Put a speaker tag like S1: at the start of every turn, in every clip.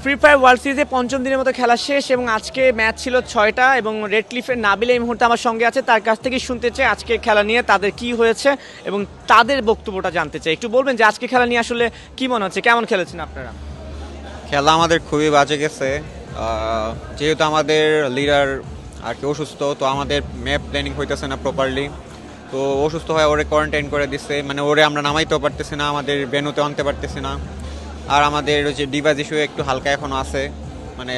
S1: Free fire world সিরিজে পঞ্চম দিনের মতো খেলা শেষ এবং আজকে ম্যাচ ছিল 6টা এবং রেড ক্লিফের নাবিল এই মুহূর্তে আমার সঙ্গে আছে। তার কাছ থেকে শুনতে চাই আজকে খেলা নিয়ে তাদের কি হয়েছে এবং তাদের বক্তব্যটা জানতে চাই। একটু বলবেন যে আজকে খেলা নিয়ে আসলে কি মনে হচ্ছে, কেমন খেলেছেন আপনারা?
S2: খেলা আমাদের খুবই বাজে গেছে, যেহেতু আমাদের লিডার আর কি অসুস্থ, তো আমাদের ম্যাপ প্ল্যানিং হইতেছে না প্রপারলি। তো অসুস্থ হয়ে ওরে কোয়ারেন্টাইন করে দিচ্ছে, মানে ওরে আমরা নামাইতেও পারতেছি না, আমাদের ভেন্যুতে আনতে পারতেছি না। আর আমাদের যে ডিভাইস ইস্যু একটু হালকা এখনও আছে, মানে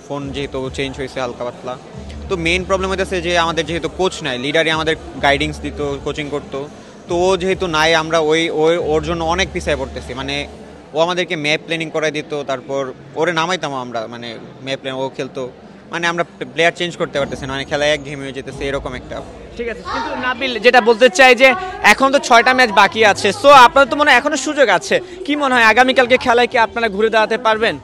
S2: ফোন যেহেতু চেঞ্জ হয়েছে হালকা পাতলা। তো মেইন প্রবলেম হইতেছে যে আমাদের যেহেতু কোচ নাই, লিডারই আমাদের গাইডিংস দিত, কোচিং করতো, তো ও যেহেতু নাই আমরা ওর জন্য অনেক পিছিয়ে পড়তেছি। মানে ও আমাদেরকে ম্যাপ প্ল্যানিং করে দিত, তারপর ওরে নামাইতাম আমরা, মানে ম্যাপ প্ল্যান ও খেলতো, মানে আমরা প্লেয়ার চেঞ্জ করতে পারতেছি না, মানে খেলা এক ঘেমে হয়ে যেতেছে এরকম একটা।
S1: ঠিক আছে, কিন্তু নাবিল যেটা বলতে চাই যে এখন তো 6টা ম্যাচ বাকি আছে, সো আপনার তো মনে হয় এখনো সুযোগ আছে। কি মনে হয় আগামীকালকে খেলায় কি আপনারা ঘুরে দাঁড়াতে পারবেন?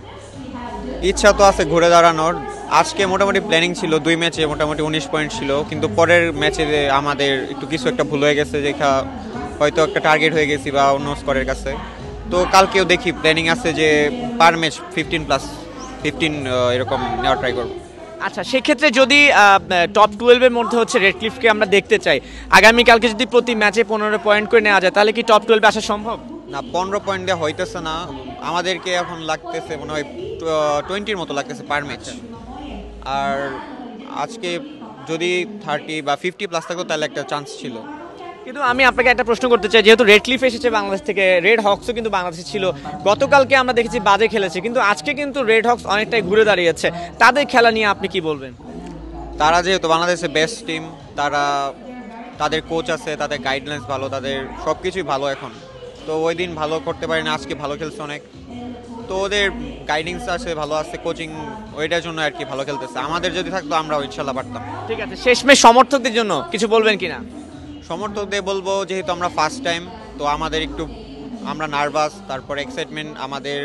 S2: ইচ্ছা তো আছে ঘুরে দাঁড়ানোর। আজকে মোটামুটি প্ল্যানিং ছিল 2 ম্যাচে মোটামুটি 19 পয়েন্ট ছিল, কিন্তু পরের ম্যাচে আমাদের একটু কিছু একটা ভুল হয়ে গেছে, যেটা হয়তো একটা টার্গেট হয়ে গেছি বা অন্য স্কোরের কাছে। তো কালকেও দেখি প্ল্যানিং আছে যে পার ম্যাচ 15+15 এরকম নেওয়ার ট্রাই করবো।
S1: আচ্ছা, সেক্ষেত্রে যদি টপ 12-এর মধ্যে হচ্ছে রেড ক্লিফকে আমরা দেখতে চাই, আগামীকালকে যদি প্রতি ম্যাচে 15 পয়েন্ট করে নেওয়া যায় তাহলে কি টপ 12-এ আসা সম্ভব?
S2: না, 15 পয়েন্ট দেওয়া হইতেছে না, আমাদেরকে এখন লাগতেছে মনে হয় 20-র মতো লাগতেছে পার ম্যাচ। আর আজকে যদি 30 বা 50+ থাকতো তাহলে একটা চান্স ছিল।
S1: কিন্তু আমি আপনাকে একটা প্রশ্ন করতে চাই, যেহেতু রেড ক্লিফ এসেছে বাংলাদেশ থেকে, রেড হকসও কিন্তু বাংলাদেশে ছিল, গতকালকে আমরা দেখেছি বাজে খেলেছে, কিন্তু আজকে কিন্তু রেড হকস অনেকটাই ঘুরে দাঁড়িয়েছে। তাদের খেলা নিয়ে আপনি কি বলবেন?
S2: তারা যেহেতু বাংলাদেশের বেস্ট টিম, তাদের কোচ আছে, তাদের গাইডলাইন্স ভালো, তাদের সব কিছুই ভালো এখন। তো ওই দিন ভালো করতে পারি না, আজকে ভালো খেলছে অনেক। তো ওদের গাইডিংস আছে, ভালো আছে, কোচিং, ওইটার জন্য আর কি ভালো খেলতেছে। আমাদের যদি থাকতো আমরাও ইনশাল্লাহ পারতাম।
S1: ঠিক আছে, শেষমেশ সমর্থকদের জন্য কিছু বলবেন কিনা?
S2: সমর্থকদের বলবো, যেহেতু আমরা ফার্স্ট টাইম, তো আমাদের একটু আমরা নার্ভাস, তারপর এক্সাইটমেন্ট, আমাদের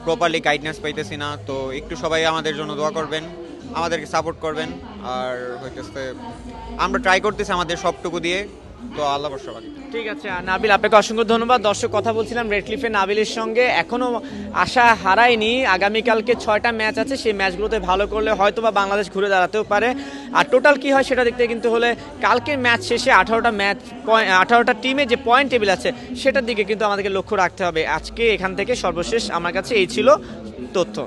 S2: প্রপারলি গাইডেন্স পাইতেছি না। তো একটু সবাই আমাদের জন্য দোয়া করবেন, আমাদেরকে সাপোর্ট করবেন। আর হইতেছে আমরা ট্রাই করতেছি আমাদের সবটুকু দিয়ে, তো আল্লাহ ভরসা বাকি।
S1: ঠিক আছে নাবিল, আপনাকে অসংখ্য ধন্যবাদ। দর্শক, কথা বলছিলাম রেড ক্লিফে নাবিলের সঙ্গে, এখনও আশা হারায়নি। আগামীকালকে 6টা ম্যাচ আছে, সেই ম্যাচগুলোতে ভালো করলে হয়তো বা বাংলাদেশ ঘুরে দাঁড়াতেও পারে। আর টোটাল কি হয় সেটা দেখতে কিন্তু হলে কালকের ম্যাচ শেষে 18টা টিমে যে পয়েন্ট টেবিল আছে সেটার দিকে কিন্তু আমাদেরকে লক্ষ্য রাখতে হবে। আজকে এখান থেকে সর্বশেষ আমার কাছে এই ছিল তথ্য।